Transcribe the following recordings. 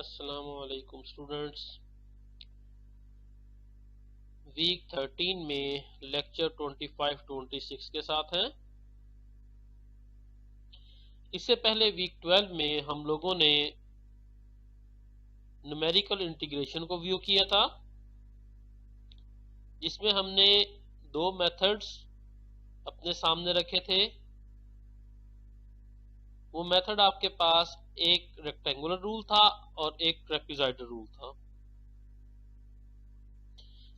अस्सलामुअलैकुम students. Week 13 में lecture 25-26 के साथ हैं। इससे पहले वीक 12 में हम लोगों ने न्यूमेरिकल इंटीग्रेशन को व्यू किया था, जिसमें हमने दो मेथड्स अपने सामने रखे थे। वो मेथड आपके पास एक रेक्टेंगुलर रूल था और एक ट्रेपेजॉइडल रूल था।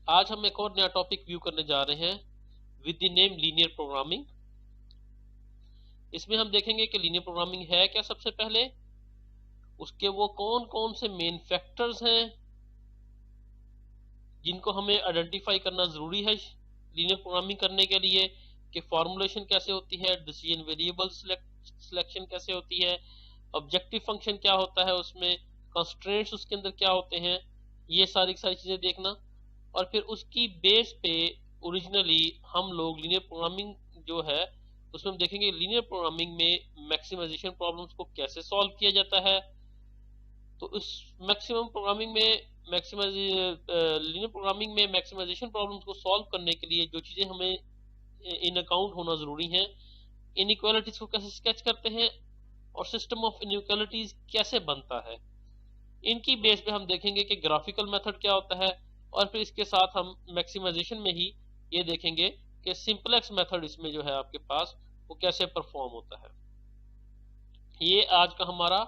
आज हम एक और नया टॉपिक व्यू करने जा रहे हैं with the name linear programming. इसमें हम देखेंगे कि लीनियर प्रोग्रामिंग है क्या, सबसे पहले उसके वो कौन कौन से मेन फैक्टर्स हैं जिनको हमें आइडेंटिफाई करना जरूरी है लीनियर प्रोग्रामिंग करने के लिए, कि फॉर्मुलेशन कैसे होती है, डिसीजन वेरिएबल सिलेक्शन कैसे होती है, ऑब्जेक्टिव फंक्शन क्या होता है, उसमें कंस्ट्रेंट्स उसके अंदर क्या होते हैं, ये सारी चीजें देखना। और फिर उसकी बेस पे ओरिजिनली हम लोग लीनियर प्रोग्रामिंग जो है उसमें हम देखेंगे लीनियर प्रोग्रामिंग में मैक्सिमाइजेशन प्रॉब्लम्स को कैसे सॉल्व किया जाता है। तो इस मैक्सिमम प्रोग्रामिंग में लीनियर प्रोग्रामिंग में मैक्सिमाइजेशन प्रॉब्लम्स को सॉल्व करने के लिए जो चीजें हमें इन अकाउंट होना जरूरी है, इनइक्वालिटीज को कैसे स्केच करते हैं और सिस्टम ऑफ इनइक्वालिटीज कैसे बनता है, इनकी बेस पे हम देखेंगे कि ग्राफिकल मेथड क्या होता है। और फिर इसके साथ हम मैक्सिमाइजेशन में ही ये देखेंगे कि सिंपलेक्स मेथड इसमें जो है आपके पास वो कैसे परफॉर्म होता है। ये आज का हमारा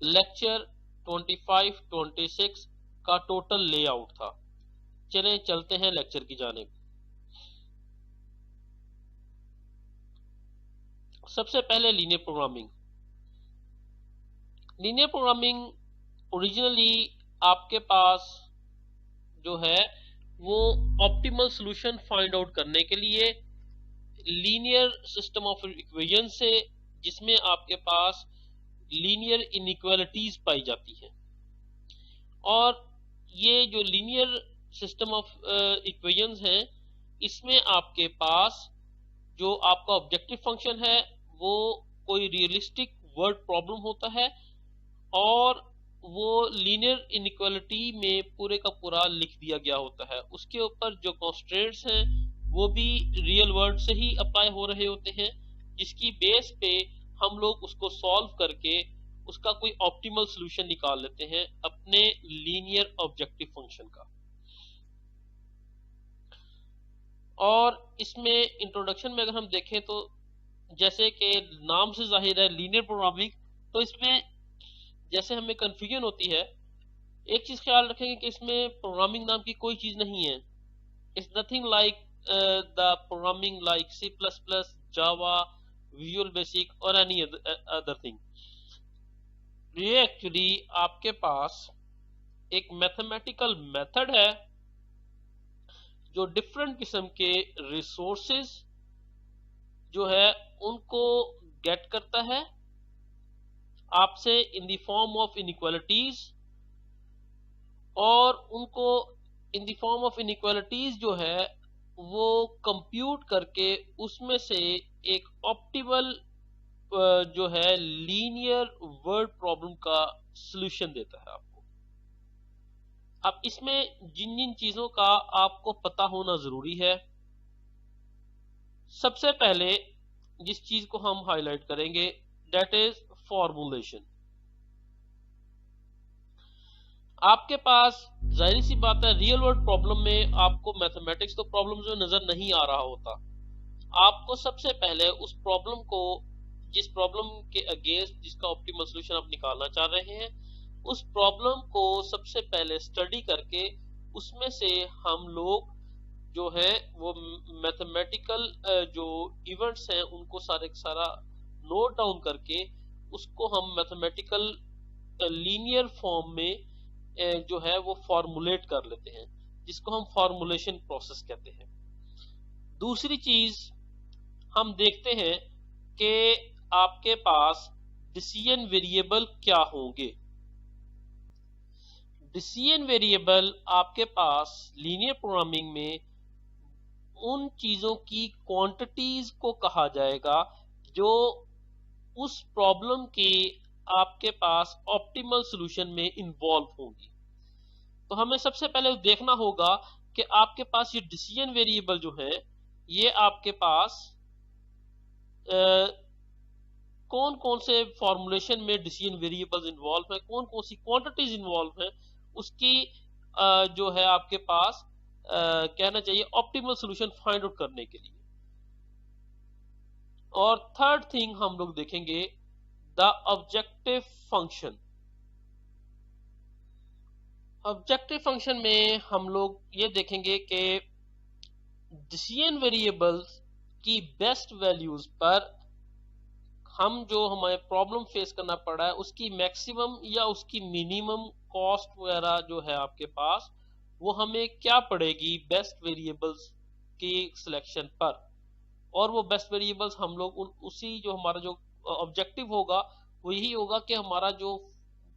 लेक्चर 25-26 का टोटल लेआउट था। चलें चलते हैं लेक्चर की जानिब। सबसे पहले linear programming. Linear programming originally आपके पास जो है वो ऑप्टिमल सॉल्यूशन फाइंड आउट करने के लिए लीनियर सिस्टम ऑफ इक्वेशन से, जिसमें आपके पास लीनियर इनइक्वालिटीज पाई जाती हैं। और ये जो लीनियर सिस्टम ऑफ इक्वेशंस हैं, इसमें आपके पास जो आपका ऑब्जेक्टिव फंक्शन है वो कोई रियलिस्टिक वर्ड प्रॉब्लम होता है और वो लीनियर इनइक्वालिटी में पूरे का पूरा लिख दिया गया होता है। उसके ऊपर जो कॉन्स्ट्रेंट्स हैं वो भी रियल वर्ड से ही अप्लाई हो रहे होते हैं, जिसकी बेस पे हम लोग उसको सॉल्व करके उसका कोई ऑप्टिमल सॉल्यूशन निकाल लेते हैं अपने लीनियर ऑब्जेक्टिव फंक्शन का। और इसमें इंट्रोडक्शन में अगर हम देखें तो जैसे कि नाम से जाहिर है लीनियर प्रोग्रामिंग, तो इसमें जैसे हमें कंफ्यूजन होती है, एक चीज ख्याल रखेंगे कि इसमें प्रोग्रामिंग नाम की कोई चीज नहीं है। It's nothing like the programming like C++, Java, visual basic और एनी अदर थिंग। ये एक्चुअली आपके पास एक मैथमेटिकल मेथड है जो डिफरेंट किस्म के रिसोर्सेज जो है उनको गेट करता है आपसे in the form of inequalities, और उनको in the form of inequalities जो है वो कंप्यूट करके उसमें से एक ऑप्टिमल जो है लीनियर वर्ड प्रॉब्लम का सॉल्यूशन देता है आपको। अब इसमें जिन जिन चीजों का आपको पता होना जरूरी है, सबसे पहले जिस चीज को हम हाईलाइट करेंगे दैट इज फॉर्मूलेशन। आपके पास जाहिर सी बात है रियल वर्ल्ड प्रॉब्लम में आपको मैथमेटिक्स तो प्रॉब्लम जो नजर नहीं आ रहा होता। आपको सबसे पहले उस प्रॉब्लम को, जिस प्रॉब्लम के अगेंस्ट जिसका ऑप्टिमल सॉल्यूशन आप निकालना चाह रहे हैं, उस प्रॉब्लम को सबसे पहले स्टडी करके उसमें से हम लोग जो है वो मैथमेटिकल जो इवेंट्स हैं उनको सारा नोट डाउन करके उसको हम मैथमेटिकल लीनियर फॉर्म में जो है वो फॉर्मुलेट कर लेते हैं, जिसको हम फॉर्मुलेशन प्रोसेस कहते हैं। दूसरी चीज हम देखते हैं कि आपके पास डिसीजन वेरिएबल क्या होंगे। डिसीजन वेरिएबल आपके पास लीनियर प्रोग्रामिंग में उन चीजों की क्वांटिटीज को कहा जाएगा जो उस प्रॉब्लम के आपके पास ऑप्टिमल सॉल्यूशन में इन्वॉल्व होंगी। तो हमें सबसे पहले देखना होगा कि आपके पास ये डिसीजन वेरिएबल जो है ये आपके पास कौन कौन से फॉर्मुलेशन में डिसीजन वेरिएबल्स इन्वॉल्व है, कौन कौन सी क्वांटिटीज इन्वॉल्व है, उसकी जो है आपके पास कहना चाहिए ऑप्टिमल सॉल्यूशन फाइंड आउट करने के लिए। और थर्ड थिंग हम लोग देखेंगे the objective function. Objective function में हम लोग ये देखेंगे कि डिसीजन वेरिएबल्स की बेस्ट वैल्यूज पर हम जो हमें प्रॉब्लम फेस करना पड़ा है उसकी मैक्सिमम या उसकी मिनिमम कॉस्ट वगैरह जो है आपके पास वो हमें क्या पड़ेगी बेस्ट वेरिएबल्स की सिलेक्शन पर। और वो बेस्ट वेरिएबल्स हम लोग उसी जो हमारा जो ऑब्जेक्टिव होगा वो यही होगा कि हमारा जो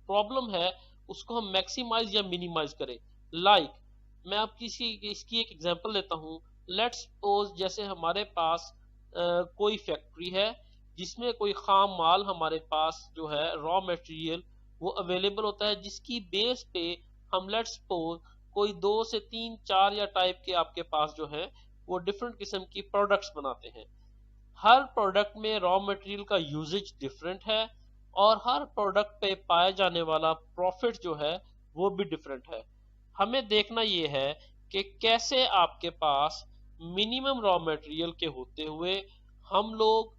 प्रॉब्लम है उसको हम मैक्सिमाइज या मिनिमाइज करें। मैं आपकी इसकी एक एग्जांपल लेता हूँ। लेट्स सपोज जैसे हमारे पास कोई फैक्ट्री है जिसमें कोई खाम माल हमारे पास जो है रॉ मटेरियल वो अवेलेबल होता है, जिसकी बेस पे हम लेट्स सपोज कोई 2 से 3 4 या टाइप के आपके पास जो है वो डिफरेंट किस्म की प्रोडक्ट्स बनाते हैं। हर प्रोडक्ट में रॉ मटेरियल का यूजेज डिफरेंट है और हर प्रोडक्ट पे पाया जाने वाला प्रॉफिट जो है वो भी डिफरेंट है। हमें देखना ये है कि कैसे आपके पास मिनिमम रॉ मटेरियल के होते हुए हम लोग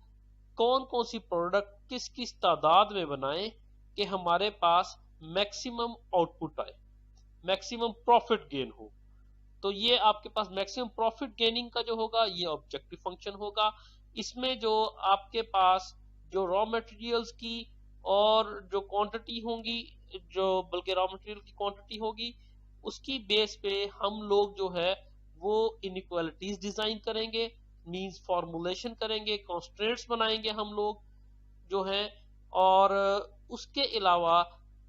कौन कौन सी प्रोडक्ट किस किस तादाद में बनाएं कि हमारे पास मैक्सिमम आउटपुट आए, मैक्सिमम प्रॉफिट गेन हो। तो ये आपके पास मैक्सिमम प्रॉफिट गेनिंग का जो होगा ये ऑब्जेक्टिव फंक्शन होगा। इसमें जो आपके पास जो रॉ मटेरियल्स की और जो क्वांटिटी होंगी, जो बल्कि रॉ मटेरियल की क्वांटिटी होगी उसकी बेस पे हम लोग जो है वो इनइक्वालिटीज डिजाइन करेंगे, मींस फॉर्मुलेशन करेंगे, कॉन्स्ट्रेंट्स बनाएंगे हम लोग जो है। और उसके अलावा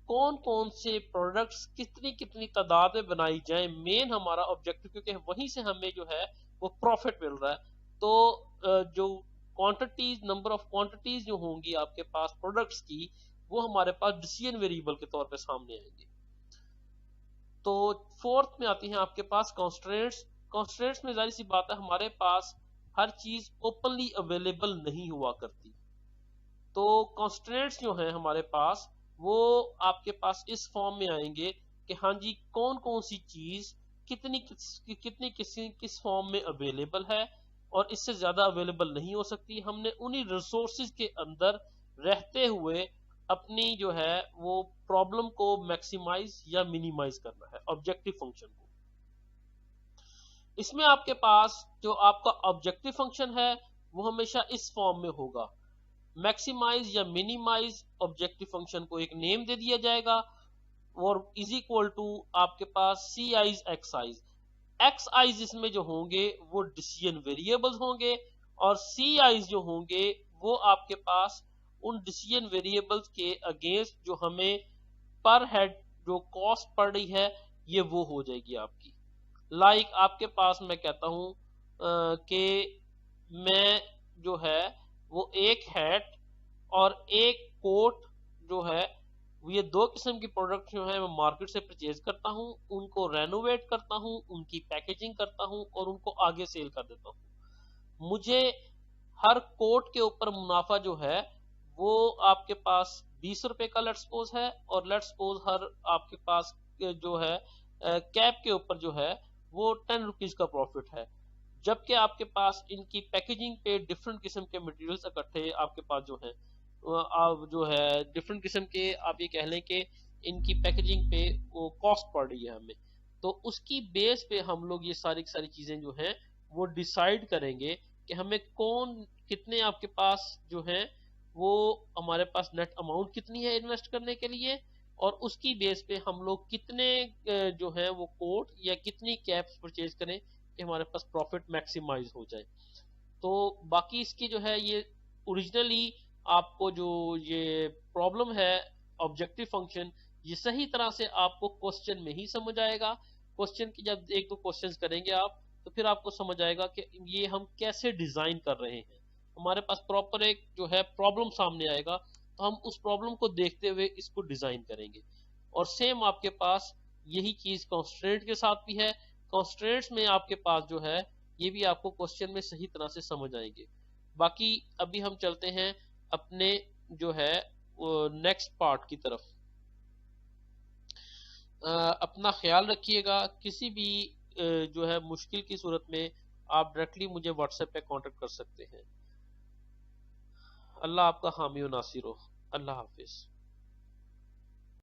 कौन कौन से प्रोडक्ट्स कितनी कितनी तादाद में बनाई जाए, मेन हमारा ऑब्जेक्टिव, क्योंकि वहीं से हमें जो है वो प्रॉफिट मिल रहा है। तो जो क्वांटिटीज, नंबर ऑफ क्वांटिटीज जो होंगी आपके पास प्रोडक्ट्स की वो हमारे पास डिसीजन वेरिएबल के तौर पे सामने आएंगे। तो फोर्थ में आती है आपके पास कॉन्स्ट्रेंट्स। कॉन्स्ट्रेंट्स में जाहिर सी बात है हमारे पास हर चीज ओपनली अवेलेबल नहीं हुआ करती। तो कॉन्स्ट्रेंट्स जो है हमारे पास वो आपके पास इस फॉर्म में आएंगे कि हाँ जी कौन कौन सी चीज कितनी किस फॉर्म में अवेलेबल है और इससे ज्यादा अवेलेबल नहीं हो सकती। हमने उन्हीं रिसोर्सेज के अंदर रहते हुए अपनी जो है वो प्रॉब्लम को मैक्सिमाइज या मिनिमाइज करना है, ऑब्जेक्टिव फंक्शन को। इसमें आपके पास जो आपका ऑब्जेक्टिव फंक्शन है वो हमेशा इस फॉर्म में होगा। मैक्सिमाइज या मिनिमाइज ऑब्जेक्टिव फंक्शन को एक नेम दे दिया जाएगा और इज इक्वल टू आपके पास C i's X i's. X i's इसमें जो होंगे वो डिसीजन वेरिएबल्स होंगे और सी आइज जो होंगे वो आपके पास उन डिसीजन वेरिएबल्स के अगेंस्ट जो हमें पर हेड जो कॉस्ट पड़ रही है ये वो हो जाएगी आपकी। आपके पास मैं कहता हूं कि मैं जो है वो एक हैट और एक कोट जो है ये 2 किस्म की प्रोडक्ट जो है मैं मार्केट से परचेज करता हूं, उनको रेनोवेट करता हूं, उनकी पैकेजिंग करता हूं और उनको आगे सेल कर देता हूं। मुझे हर कोट के ऊपर मुनाफा जो है वो आपके पास 20 रुपए का लेट्स सपोज है और लेट्स सपोज हर आपके पास जो है कैप के ऊपर जो है वो 10 रुपीज का प्रॉफिट है। जबकि आपके पास इनकी पैकेजिंग पे डिफरेंट किस्म के मटेरियल्स इकट्ठे आपके पास जो है डिफरेंट किस्म के आप ये कह लें कि इनकी पैकेजिंग पे वो कॉस्ट पड़ रही है हमें। तो उसकी बेस पे हम लोग ये सारी चीजें जो हैं वो डिसाइड करेंगे कि हमें कौन कितने आपके पास जो है वो हमारे पास नेट अमाउंट कितनी है इन्वेस्ट करने के लिए और उसकी बेस पे हम लोग कितने जो है वो कोट या कितनी कैप्स परचेज करें कि हमारे पास प्रॉफिट मैक्सिमाइज हो जाए। तो बाकी इसकी जो है ये ओरिजिनली आपको जो ये प्रॉब्लम है ऑब्जेक्टिव फंक्शन ये सही तरह से आपको क्वेश्चन में ही समझ आएगा। क्वेश्चन की जब 1-2 क्वेश्चंस करेंगे आप तो फिर आपको समझ आएगा कि ये हम कैसे डिजाइन कर रहे हैं। हमारे पास प्रॉपर एक जो है प्रॉब्लम सामने आएगा तो हम उस प्रॉब्लम को देखते हुए इसको डिजाइन करेंगे। और सेम आपके पास यही चीज कॉन्स्ट्रेंट के साथ भी है। कॉन्स्ट्रेंट्स में आपके पास जो है ये भी आपको क्वेश्चन में सही तरह से समझ आएंगे। बाकी अभी हम चलते हैं अपने जो है नेक्स्ट पार्ट की तरफ। अपना ख्याल रखिएगा। किसी भी जो है मुश्किल की सूरत में आप डायरेक्टली मुझे व्हाट्सएप पे कांटेक्ट कर सकते हैं। अल्लाह आपका हामी व नासिर हो। अल्लाह हाफिज।